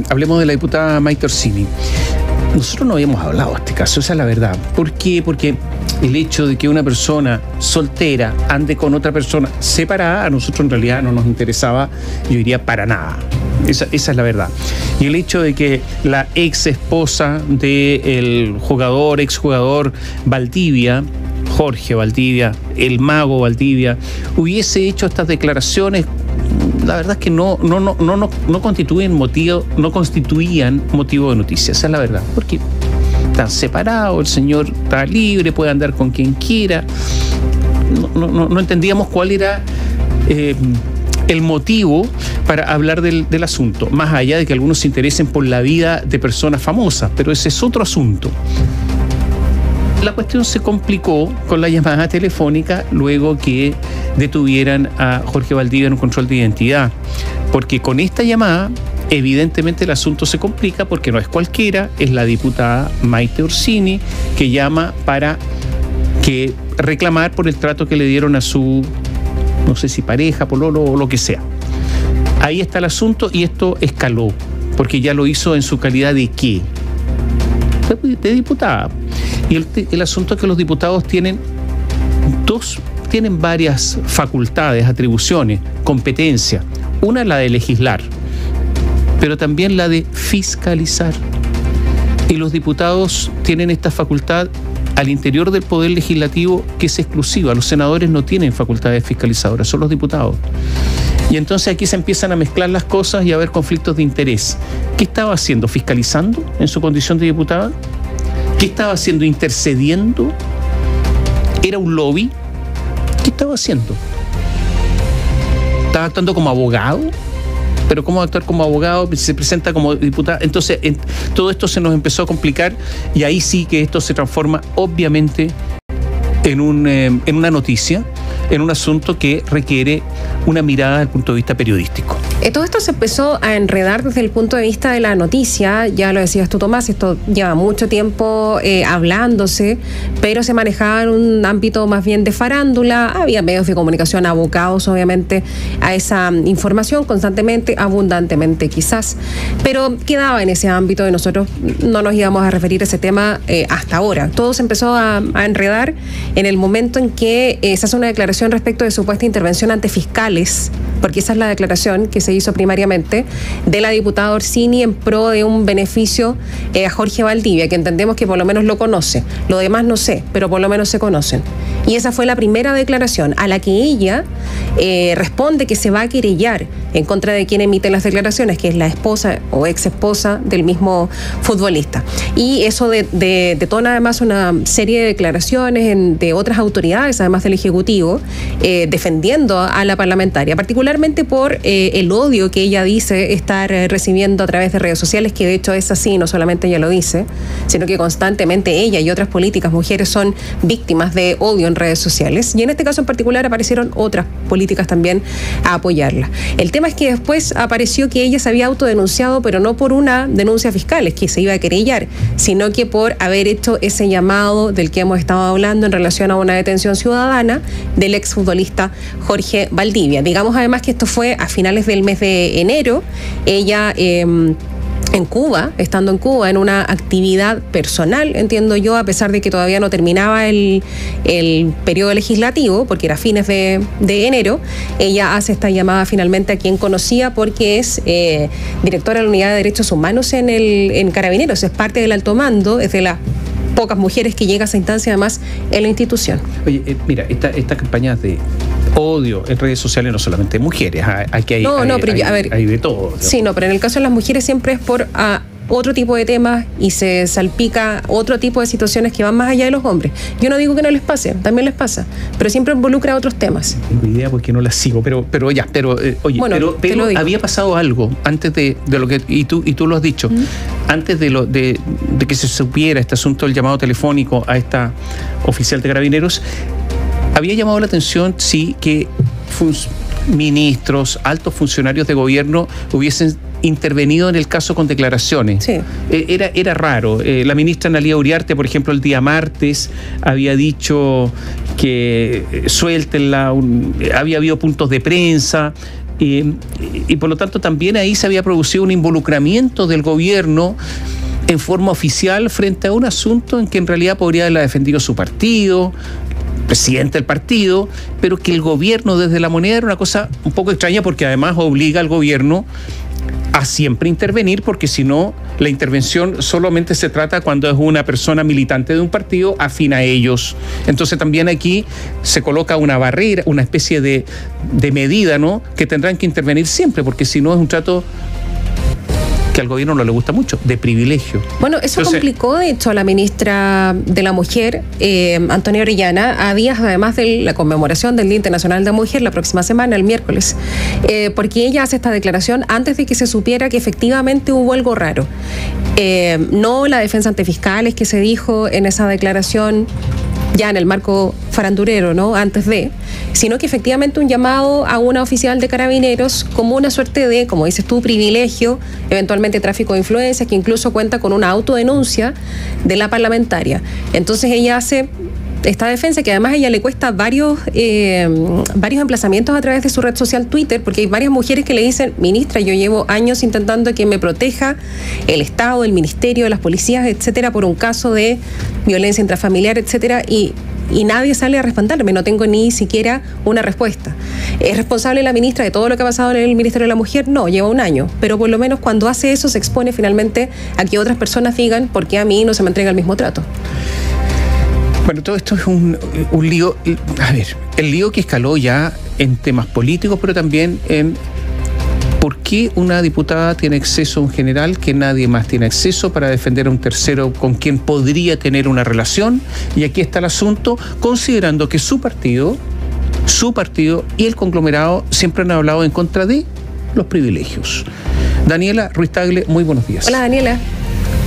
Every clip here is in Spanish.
hablemos de la diputada Maite Orsini. Nosotros no habíamos hablado de este caso, esa es la verdad. ¿Por qué? Porque el hecho de que una persona soltera ande con otra persona separada, a nosotros en realidad no nos interesaba, yo diría, para nada. Esa es la verdad. Y el hecho de que la ex esposa del exjugador Valdivia, Jorge Valdivia, el mago Valdivia, hubiese hecho estas declaraciones, la verdad es que no constituían motivo de noticia, esa es la verdad, porque están separados, el señor está libre, puede andar con quien quiera. No entendíamos cuál era el motivo para hablar del asunto, más allá de que algunos se interesen por la vida de personas famosas, pero ese es otro asunto. La cuestión se complicó con la llamada telefónica luego que detuvieran a Jorge Valdivia en un control de identidad, porque con esta llamada evidentemente el asunto se complica porque no es cualquiera, es la diputada Maite Orsini que llama para reclamar por el trato que le dieron a su, no sé si pareja, pololo o lo que sea. Ahí está el asunto y esto escaló, porque ya lo hizo en su calidad de ¿qué? De diputada. Y el asunto es que los diputados tienen varias facultades, atribuciones, competencia. Una la de legislar, pero también la de fiscalizar. Y los diputados tienen esta facultad al interior del Poder Legislativo que es exclusiva. Los senadores no tienen facultades fiscalizadoras, son los diputados. Y entonces aquí se empiezan a mezclar las cosas y a haber conflictos de interés. ¿Qué estaba haciendo? ¿Fiscalizando en su condición de diputada? ¿Qué estaba haciendo? ¿Intercediendo? ¿Era un lobby? ¿Qué estaba haciendo? ¿Estaba actuando como abogado? Pero ¿cómo actuar como abogado? Se presenta como diputada. Entonces, todo esto se nos empezó a complicar y ahí sí que esto se transforma obviamente en una noticia, en un asunto que requiere una mirada desde el punto de vista periodístico. Todo esto se empezó a enredar desde el punto de vista de la noticia, ya lo decías tú, Tomás, esto lleva mucho tiempo hablándose, pero se manejaba en un ámbito más bien de farándula, había medios de comunicación abocados obviamente a esa información constantemente, abundantemente quizás, pero quedaba en ese ámbito y nosotros no nos íbamos a referir a ese tema hasta ahora. Todo se empezó a enredar en el momento en que se hace una declaración respecto de supuesta intervención ante fiscales, porque esa es la declaración que se hizo primariamente de la diputada Orsini en pro de un beneficio a Jorge Valdivia, que entendemos que por lo menos lo conoce. Lo demás no sé, pero por lo menos se conocen. Y esa fue la primera declaración a la que ella responde que se va a querellar en contra de quien emite las declaraciones, que es la esposa o ex esposa del mismo futbolista. Y eso detona además una serie de declaraciones de otras autoridades, además del Ejecutivo, defendiendo a la parlamentaria, particularmente por el odio que ella dice estar recibiendo a través de redes sociales, que de hecho es así, no solamente ella lo dice, sino que constantemente ella y otras políticas, mujeres, son víctimas de odio en redes sociales. Y en este caso en particular aparecieron otras políticas también a apoyarla. El tema es que después apareció que ella se había autodenunciado, pero no por una denuncia fiscal, es que se iba a querellar, sino que por haber hecho ese llamado del que hemos estado hablando en relación a una detención ciudadana del exfutbolista Jorge Valdivia. Digamos además que esto fue a finales del mes de enero. Ella en Cuba, estando en Cuba, en una actividad personal, entiendo yo, a pesar de que todavía no terminaba el periodo legislativo, porque era fines de enero, ella hace esta llamada finalmente a quien conocía, porque es directora de la Unidad de Derechos Humanos en Carabineros, es parte del alto mando, es de las pocas mujeres que llega a esa instancia además en la institución. Oye, mira, estas campañas de odio en redes sociales no solamente mujeres, aquí hay de todo. Sí, no, pero en el caso de las mujeres siempre es por otro tipo de temas y se salpica otro tipo de situaciones que van más allá de los hombres. Yo no digo que no les pase, también les pasa, pero siempre involucra otros temas. No tengo idea porque no las sigo, pero oye, bueno, pero había pasado algo antes de lo que, y tú lo has dicho, antes de que se supiera este asunto del llamado telefónico a esta oficial de Carabineros. Había llamado la atención, sí, que ministros, altos funcionarios de gobierno hubiesen intervenido en el caso con declaraciones. Sí. Era raro. La ministra Analía Uriarte, por ejemplo, el día martes había dicho que suéltenla, había habido puntos de prensa. y por lo tanto también ahí se había producido un involucramiento del gobierno en forma oficial frente a un asunto en que en realidad podría haberla defendido su partido, presidente del partido, pero que el gobierno desde La Moneda era una cosa un poco extraña, porque además obliga al gobierno a siempre intervenir, porque si no, la intervención solamente se trata cuando es una persona militante de un partido afín a ellos. Entonces también aquí se coloca una barrera, una especie de medida, ¿no?, que tendrán que intervenir siempre, porque si no es un trato que al gobierno no le gusta mucho, de privilegio. Bueno, eso complicó, de hecho, a la ministra de la Mujer, Antonia Orellana, a días además de la conmemoración del Día Internacional de la Mujer, la próxima semana, el miércoles, porque ella hace esta declaración antes de que se supiera que efectivamente hubo algo raro. No la defensa ante fiscales que se dijo en esa declaración, ya en el marco farandulero, ¿no?, antes de, sino que efectivamente un llamado a una oficial de Carabineros como una suerte de, como dices tú, privilegio, eventualmente tráfico de influencias, que incluso cuenta con una autodenuncia de la parlamentaria. Entonces ella hace esta defensa, que además a ella le cuesta varios emplazamientos a través de su red social Twitter, porque hay varias mujeres que le dicen: ministra, yo llevo años intentando que me proteja el Estado, el Ministerio, las policías, etcétera, por un caso de violencia intrafamiliar, etcétera, y nadie sale a respaldarme, no tengo ni siquiera una respuesta. ¿Es responsable la ministra de todo lo que ha pasado en el Ministerio de la Mujer? No, lleva un año, pero por lo menos cuando hace eso se expone finalmente a que otras personas digan: ¿por qué a mí no se me entrega el mismo trato? Bueno, todo esto es un lío, a ver, el lío que escaló ya en temas políticos, pero también en por qué una diputada tiene acceso a un general que nadie más tiene acceso para defender a un tercero con quien podría tener una relación. Y aquí está el asunto, considerando que su partido y el conglomerado siempre han hablado en contra de los privilegios. Daniela Ruiz Tagle, muy buenos días. Hola, Daniela.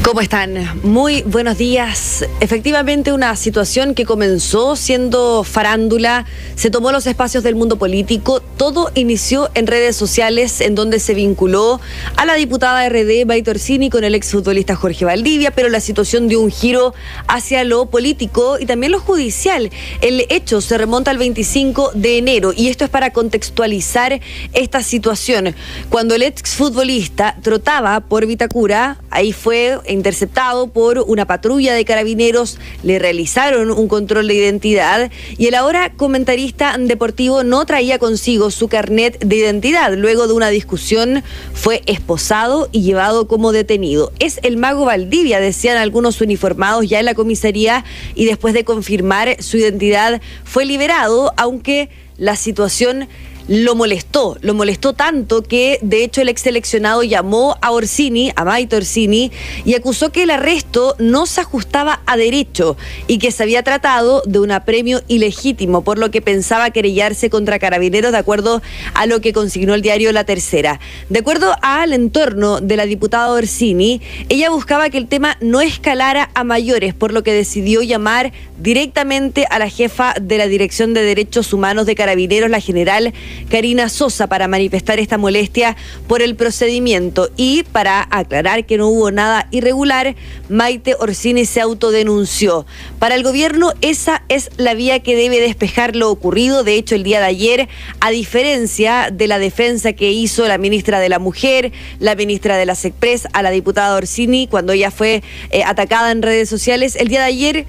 ¿Cómo están? Muy buenos días. Efectivamente, una situación que comenzó siendo farándula, se tomó los espacios del mundo político, todo inició en redes sociales, en donde se vinculó a la diputada RD Maite Orsini con el exfutbolista Jorge Valdivia, pero la situación dio un giro hacia lo político y también lo judicial. El hecho se remonta al 25 de enero y esto es para contextualizar esta situación. Cuando el exfutbolista trotaba por Vitacura, ahí fue interceptado por una patrulla de Carabineros, le realizaron un control de identidad y el ahora comentarista deportivo no traía consigo su carnet de identidad. Luego de una discusión fue esposado y llevado como detenido. Es el mago Valdivia, decían algunos uniformados ya en la comisaría, y después de confirmar su identidad fue liberado, aunque la situación lo molestó tanto que de hecho el ex seleccionado llamó a Orsini, a Maite Orsini, y acusó que el arresto no se ajustaba a derecho y que se había tratado de un apremio ilegítimo, por lo que pensaba querellarse contra Carabineros, de acuerdo a lo que consignó el diario La Tercera. De acuerdo al entorno de la diputada Orsini, ella buscaba que el tema no escalara a mayores, por lo que decidió llamar directamente a la jefa de la Dirección de Derechos Humanos de Carabineros, la general Karina Sosa, para manifestar esta molestia por el procedimiento. Y para aclarar que no hubo nada irregular, Maite Orsini se autodenunció. Para el gobierno esa es la vía que debe despejar lo ocurrido. De hecho, el día de ayer, a diferencia de la defensa que hizo la ministra de la Mujer, la ministra de la SECPRES, a la diputada Orsini cuando ella fue atacada en redes sociales, el día de ayer,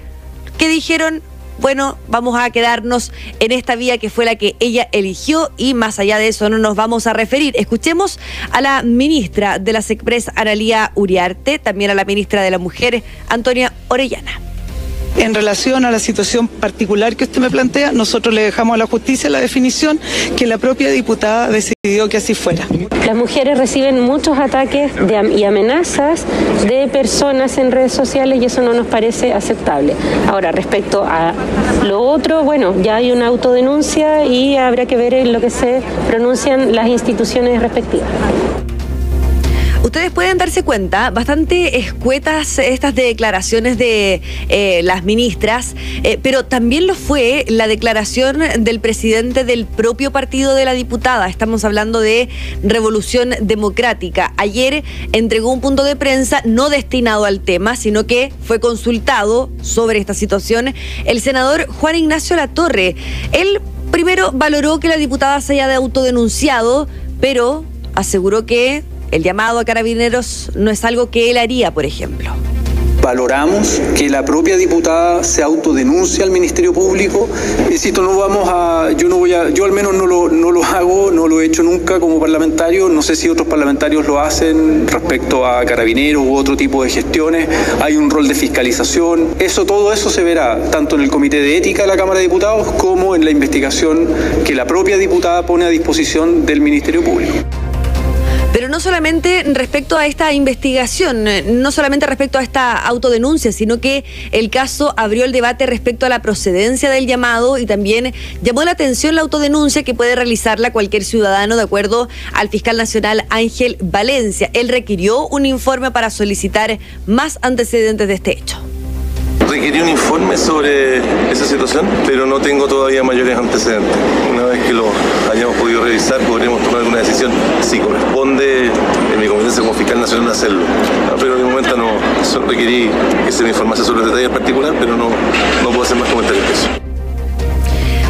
¿qué dijeron? Bueno, vamos a quedarnos en esta vía que fue la que ella eligió y más allá de eso no nos vamos a referir. Escuchemos a la ministra de la SECPRES, Analía Uriarte, también a la ministra de la Mujer, Antonia Orellana. En relación a la situación particular que usted me plantea, nosotros le dejamos a la justicia la definición que la propia diputada decidió que así fuera. Las mujeres reciben muchos ataques y amenazas de personas en redes sociales y eso no nos parece aceptable. Ahora, respecto a lo otro, bueno, ya hay una autodenuncia y habrá que ver en lo que se pronuncian las instituciones respectivas. Ustedes pueden darse cuenta, bastante escuetas estas declaraciones de las ministras, pero también lo fue la declaración del presidente del propio partido de la diputada. Estamos hablando de Revolución Democrática. Ayer entregó un punto de prensa no destinado al tema, sino que fue consultado sobre esta situación el senador Juan Ignacio Latorre. Él primero valoró que la diputada se haya autodenunciado, pero aseguró que el llamado a Carabineros no es algo que él haría, por ejemplo. Valoramos que la propia diputada se autodenuncie al Ministerio Público. Insisto, yo al menos no lo hago, no lo he hecho nunca como parlamentario. No sé si otros parlamentarios lo hacen respecto a Carabineros u otro tipo de gestiones. Hay un rol de fiscalización. Todo eso se verá tanto en el Comité de Ética de la Cámara de Diputados como en la investigación que la propia diputada pone a disposición del Ministerio Público. Pero no solamente respecto a esta investigación, no solamente respecto a esta autodenuncia, sino que el caso abrió el debate respecto a la procedencia del llamado y también llamó la atención la autodenuncia que puede realizarla cualquier ciudadano, de acuerdo al fiscal nacional Ángel Valencia. Él requirió un informe para solicitar más antecedentes de este hecho. Requerí un informe sobre esa situación, pero no tengo todavía mayores antecedentes. Una vez que lo hayamos podido revisar, podremos tomar alguna decisión si corresponde en mi competencia como fiscal nacional hacerlo. Pero de momento no, solo requerí que se me informase sobre los detalles particulares, pero no puedo hacer más comentarios que eso.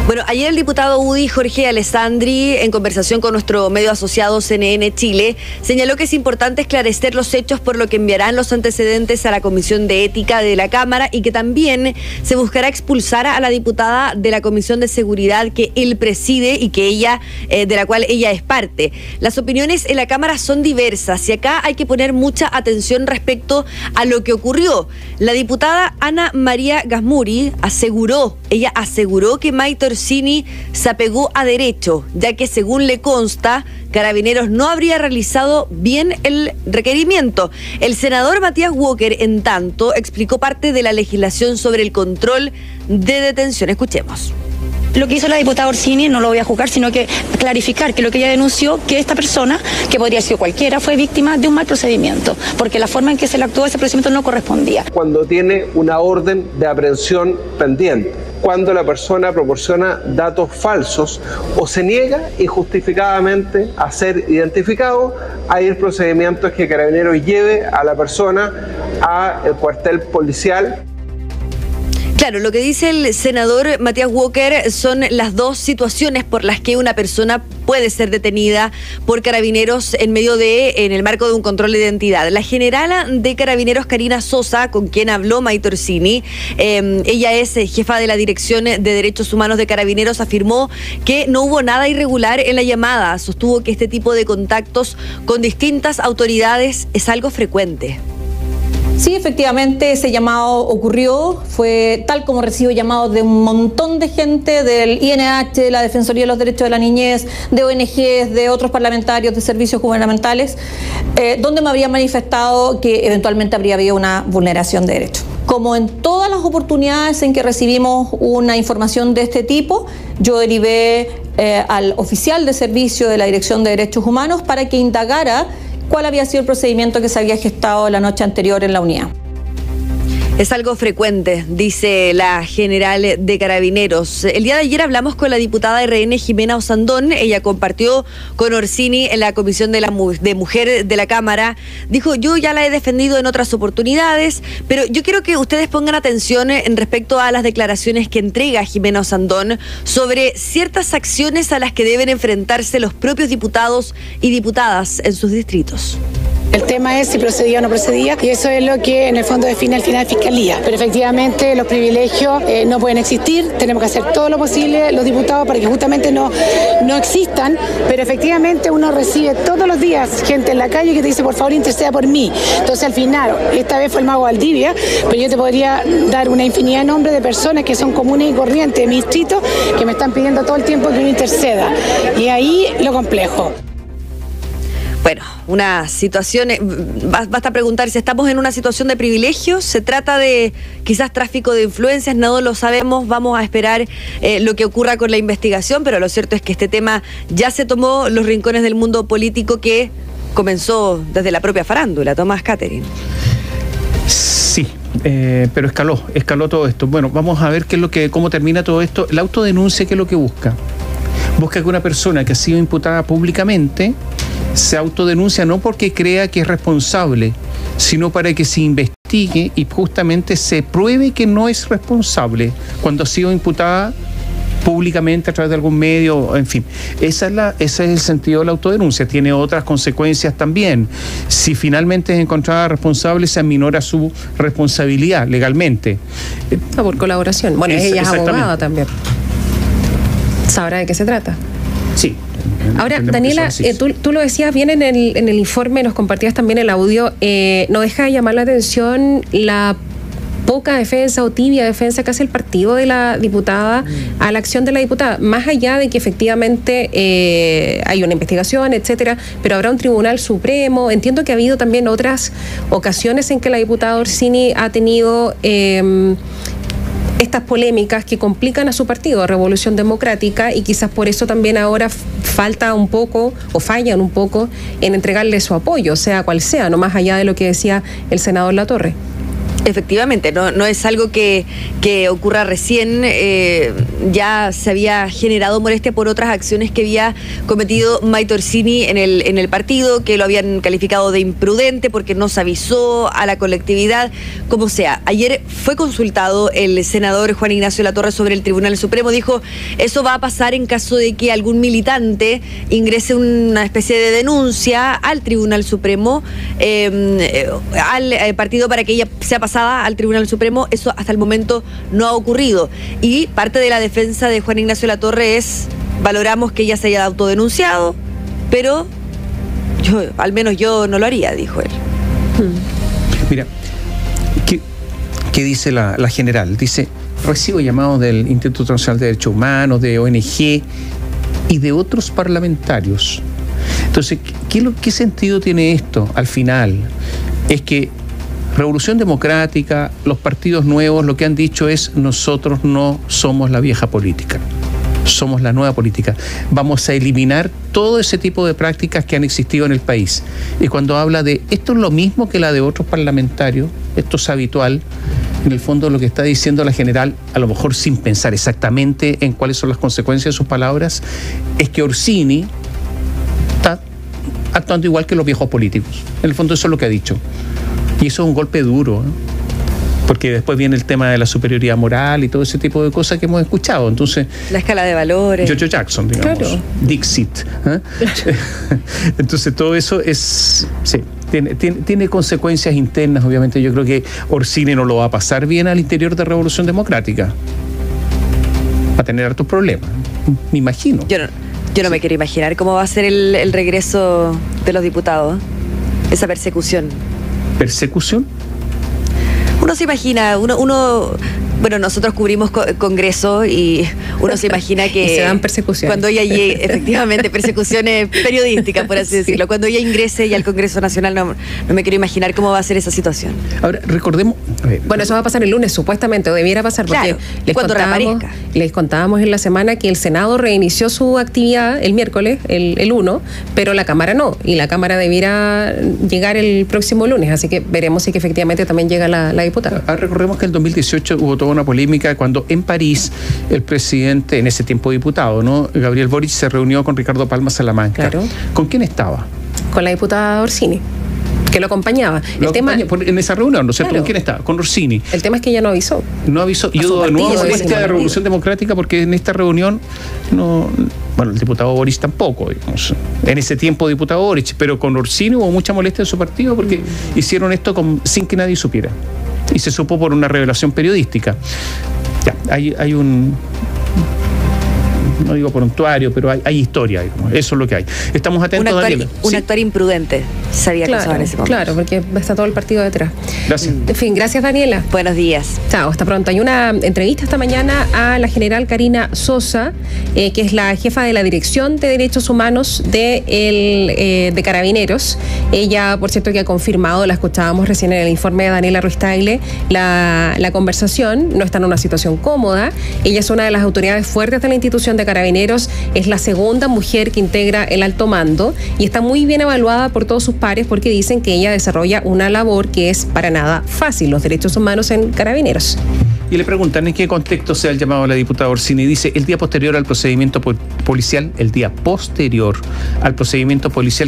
Bueno, ayer el diputado UDI Jorge Alessandri, en conversación con nuestro medio asociado CNN Chile, señaló que es importante esclarecer los hechos, por lo que enviarán los antecedentes a la Comisión de Ética de la Cámara y que también se buscará expulsar a la diputada de la Comisión de Seguridad que él preside y que de la cual ella es parte. Las opiniones en la Cámara son diversas y acá hay que poner mucha atención respecto a lo que ocurrió. La diputada Ana María Gasmuri aseguró que Maytor Orsini se apegó a derecho, ya que según le consta, Carabineros no habría realizado bien el requerimiento. El senador Matías Walker, en tanto, explicó parte de la legislación sobre el control de detención. Escuchemos. Lo que hizo la diputada Orsini no lo voy a juzgar, sino que clarificar que lo que ella denunció, que esta persona, que podría haber sido cualquiera, fue víctima de un mal procedimiento, porque la forma en que se le actuó ese procedimiento no correspondía. Cuando tiene una orden de aprehensión pendiente, cuando la persona proporciona datos falsos o se niega injustificadamente a ser identificado, hay el procedimiento es que Carabineros lleve a la persona al cuartel policial. Claro, lo que dice el senador Matías Walker son las dos situaciones por las que una persona puede ser detenida por Carabineros en el marco de un control de identidad. La general de Carabineros, Karina Sosa, con quien habló Maytor Orsini, ella es jefa de la Dirección de Derechos Humanos de Carabineros, afirmó que no hubo nada irregular en la llamada. Sostuvo que este tipo de contactos con distintas autoridades es algo frecuente. Sí, efectivamente, ese llamado ocurrió, fue tal como recibo llamados de un montón de gente del INH, de la Defensoría de los Derechos de la Niñez, de ONGs, de otros parlamentarios, de servicios gubernamentales, donde me habrían manifestado que eventualmente habría habido una vulneración de derechos. Como en todas las oportunidades en que recibimos una información de este tipo, yo derivé al oficial de servicio de la Dirección de Derechos Humanos para que indagara cuál había sido el procedimiento que se había gestado la noche anterior en la unidad. Es algo frecuente, dice la general de Carabineros. El día de ayer hablamos con la diputada RN Jimena Osandón. Ella compartió con Orsini en la Comisión de Mujer de la Cámara. Dijo, yo ya la he defendido en otras oportunidades, pero yo quiero que ustedes pongan atención en respecto a las declaraciones que entrega Jimena Osandón sobre ciertas acciones a las que deben enfrentarse los propios diputados y diputadas en sus distritos. El tema es si procedía o no procedía, y eso es lo que en el fondo define al final Fiscalía. Pero efectivamente los privilegios no pueden existir, tenemos que hacer todo lo posible los diputados para que justamente no existan, pero efectivamente uno recibe todos los días gente en la calle que te dice por favor interceda por mí. Entonces al final, esta vez fue el mago Valdivia, pero yo te podría dar una infinidad de nombres de personas que son comunes y corrientes de mi distrito que me están pidiendo todo el tiempo que uno interceda. Y ahí lo complejo. Bueno, una situación, basta preguntar si estamos en una situación de privilegios, se trata de quizás tráfico de influencias, no lo sabemos, vamos a esperar lo que ocurra con la investigación, pero lo cierto es que este tema ya se tomó los rincones del mundo político que comenzó desde la propia farándula. Tomás Catherine. Sí, pero escaló todo esto. Bueno, vamos a ver cómo termina todo esto. La autodenuncia, ¿qué es lo que busca? Busca que una persona que ha sido imputada públicamente se autodenuncia no porque crea que es responsable, sino para que se investigue y justamente se pruebe que no es responsable cuando ha sido imputada públicamente a través de algún medio, en fin. Ese es el sentido de la autodenuncia. Tiene otras consecuencias también. Si finalmente es encontrada responsable, se aminora su responsabilidad legalmente. Por colaboración. Bueno, ella es abogada también. ¿Sabrá de qué se trata? Sí. Ahora, Daniela, tú lo decías bien en el informe, nos compartías también el audio, no deja de llamar la atención la poca defensa o tibia defensa que hace el partido de la diputada a la acción de la diputada, más allá de que efectivamente hay una investigación, etcétera, pero habrá un tribunal supremo. Entiendo que ha habido también otras ocasiones en que la diputada Orsini ha tenido estas polémicas que complican a su partido, Revolución Democrática, y quizás por eso también ahora falta un poco o fallan un poco en entregarle su apoyo, sea cual sea, no más allá de lo que decía el senador Latorre. Efectivamente, no es algo que ocurra recién, ya se había generado molestia por otras acciones que había cometido Maite Orsini en el partido, que lo habían calificado de imprudente porque no se avisó a la colectividad, como sea. Ayer fue consultado el senador Juan Ignacio Latorre sobre el Tribunal Supremo, dijo, eso va a pasar en caso de que algún militante ingrese una especie de denuncia al Tribunal Supremo, al partido para que ella sea pasada al Tribunal Supremo. Eso hasta el momento no ha ocurrido. Y parte de la defensa de Juan Ignacio Latorre es, valoramos que ella se haya autodenunciado, pero al menos yo no lo haría, dijo él. Mira, ¿qué dice la general? Dice, recibo llamados del Instituto Nacional de Derechos Humanos, de ONG y de otros parlamentarios. Entonces, ¿qué sentido tiene esto al final? Es que Revolución Democrática, los partidos nuevos, lo que han dicho es, nosotros no somos la vieja política, somos la nueva política. Vamos a eliminar todo ese tipo de prácticas que han existido en el país. Y cuando habla de, esto es lo mismo que la de otros parlamentarios, esto es habitual, en el fondo lo que está diciendo la general, a lo mejor sin pensar exactamente en cuáles son las consecuencias de sus palabras, es que Orsini está actuando igual que los viejos políticos. En el fondo eso es lo que ha dicho. Y eso es un golpe duro, ¿no? Porque después viene el tema de la superioridad moral y todo ese tipo de cosas que hemos escuchado. Entonces, la escala de valores. George Jackson, digamos. Claro. Dixit. Entonces, todo eso es... Sí, tiene consecuencias internas, obviamente. Yo creo que Orsini no lo va a pasar bien al interior de Revolución Democrática. Va a tener hartos problemas, me imagino. Yo no me quiero imaginar cómo va a ser el regreso de los diputados. Esa persecución. ¿Persecución? Uno se imagina, bueno, nosotros cubrimos Congreso y uno se imagina que... Y se dan persecuciones. Cuando ella llegue, efectivamente, persecuciones periodísticas, por así decirlo. Cuando ella ingrese ya al Congreso Nacional, no me quiero imaginar cómo va a ser esa situación. Ahora, recordemos... Bueno, eso va a pasar el lunes, supuestamente, o debiera pasar, porque claro, les contábamos en la semana que el Senado reinició su actividad el miércoles, el 1, pero la Cámara no, y la Cámara debiera llegar el próximo lunes, así que veremos si que efectivamente también llega la diputada. Recordemos que en el 2018 hubo toda una polémica cuando en París el presidente, en ese tiempo diputado, ¿no?, Gabriel Boric, se reunió con Ricardo Palma Salamanca. Claro. ¿Con quién estaba? Con la diputada Orsini, que lo acompañaba. En esa reunión, ¿no es cierto? Claro. ¿Con quién estaba? Con Orsini. El tema es que ella no avisó. No avisó. Y hubo de nuevo molestia de Revolución Democrática porque en esta reunión el diputado Boric tampoco, digamos. En ese tiempo diputado Boric, pero con Orsini hubo mucha molestia en su partido porque hicieron esto sin que nadie supiera. Y se supo por una revelación periodística. Ya, hay un... No digo prontuario, pero hay historia, digamos. Eso es lo que hay. Estamos atentos, Daniela. Un actor imprudente sabía que estaba en ese momento. Claro, porque está todo el partido detrás. Gracias. En fin, gracias, Daniela. Buenos días. Chao, hasta pronto. Hay una entrevista esta mañana a la general Karina Sosa, que es la jefa de la Dirección de Derechos Humanos de Carabineros. Ella, por cierto, que ha confirmado, la escuchábamos recién en el informe de Daniela Ruiz Tagle, la conversación. No está en una situación cómoda. Ella es una de las autoridades fuertes de la institución de Carabineros, es la segunda mujer que integra el alto mando y está muy bien evaluada por todos sus pares porque dicen que ella desarrolla una labor que es para nada fácil, los derechos humanos en Carabineros. Y le preguntan en qué contexto se ha llamado a la diputada Orsini. Dice, el día posterior al procedimiento policial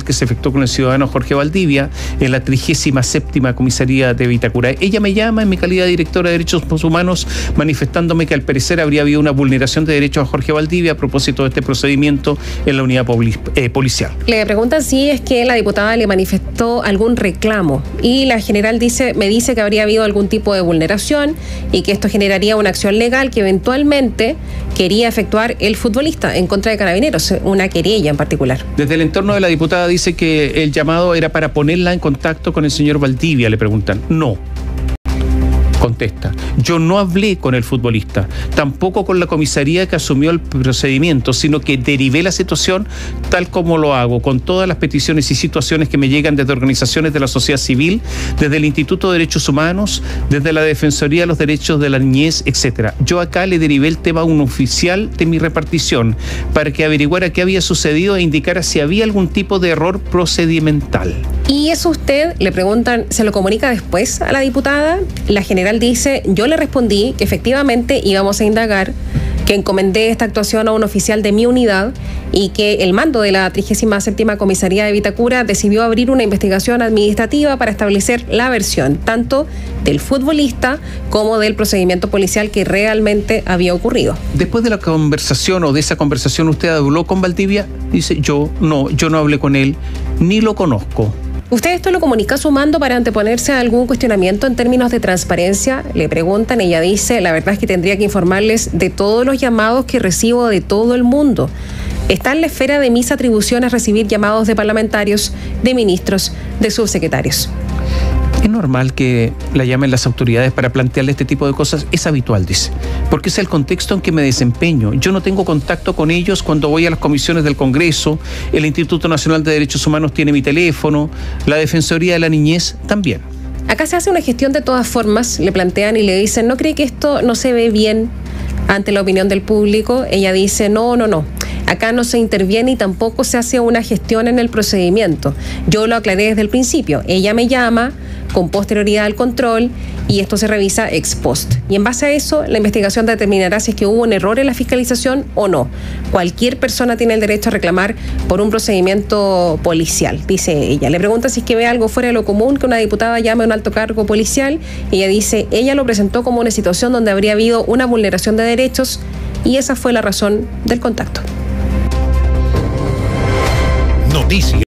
que se efectuó con el ciudadano Jorge Valdivia en la 37ª comisaría de Vitacura. Ella me llama en mi calidad de directora de Derechos Humanos manifestándome que al parecer habría habido una vulneración de derechos a Jorge Valdivia a propósito de este procedimiento en la unidad policial. Le preguntan si es que la diputada le manifestó algún reclamo y la general me dice que habría habido algún tipo de vulneración y que esto generaría una acción legal que eventualmente quería efectuar el futbolista en contra de Carabineros, una querella en particular. Desde el entorno de la diputada dice que el llamado era para ponerla en contacto con el señor Valdivia, le preguntan. No. Contesta, yo no hablé con el futbolista, tampoco con la comisaría que asumió el procedimiento, sino que derivé la situación tal como lo hago, con todas las peticiones y situaciones que me llegan desde organizaciones de la sociedad civil, desde el Instituto de Derechos Humanos, desde la Defensoría de los Derechos de la Niñez, etc. Yo acá le derivé el tema a un oficial de mi repartición para que averiguara qué había sucedido e indicara si había algún tipo de error procedimental. ¿Y eso usted, le preguntan, se lo comunica después a la diputada? La general dice, yo le respondí que efectivamente íbamos a indagar, que encomendé esta actuación a un oficial de mi unidad y que el mando de la 37ª comisaría de Vitacura decidió abrir una investigación administrativa para establecer la versión tanto del futbolista como del procedimiento policial que realmente había ocurrido. Después de la conversación o de esa conversación, ¿usted habló con Valdivia? Dice, yo no hablé con él, ni lo conozco. ¿Usted esto lo comunica a su mando para anteponerse a algún cuestionamiento en términos de transparencia? Le preguntan, ella dice, la verdad es que tendría que informarles de todos los llamados que recibo de todo el mundo. Está en la esfera de mis atribuciones recibir llamados de parlamentarios, de ministros, de subsecretarios. Es normal que la llamen las autoridades para plantearle este tipo de cosas, es habitual, dice, porque es el contexto en que me desempeño. Yo no tengo contacto con ellos cuando voy a las comisiones del Congreso, el Instituto Nacional de Derechos Humanos tiene mi teléfono, la Defensoría de la Niñez también. Acá se hace una gestión de todas formas, le plantean y le dicen, ¿no cree que esto no se ve bien ante la opinión del público? Ella dice, no. Acá no se interviene y tampoco se hace una gestión en el procedimiento. Yo lo aclaré desde el principio. Ella me llama con posterioridad al control y esto se revisa ex post. Y en base a eso, la investigación determinará si es que hubo un error en la fiscalización o no. Cualquier persona tiene el derecho a reclamar por un procedimiento policial, dice ella. Le pregunta si es que ve algo fuera de lo común que una diputada llame a un alto cargo policial. Ella dice, ella lo presentó como una situación donde habría habido una vulneración de derechos y esa fue la razón del contacto. Noticias.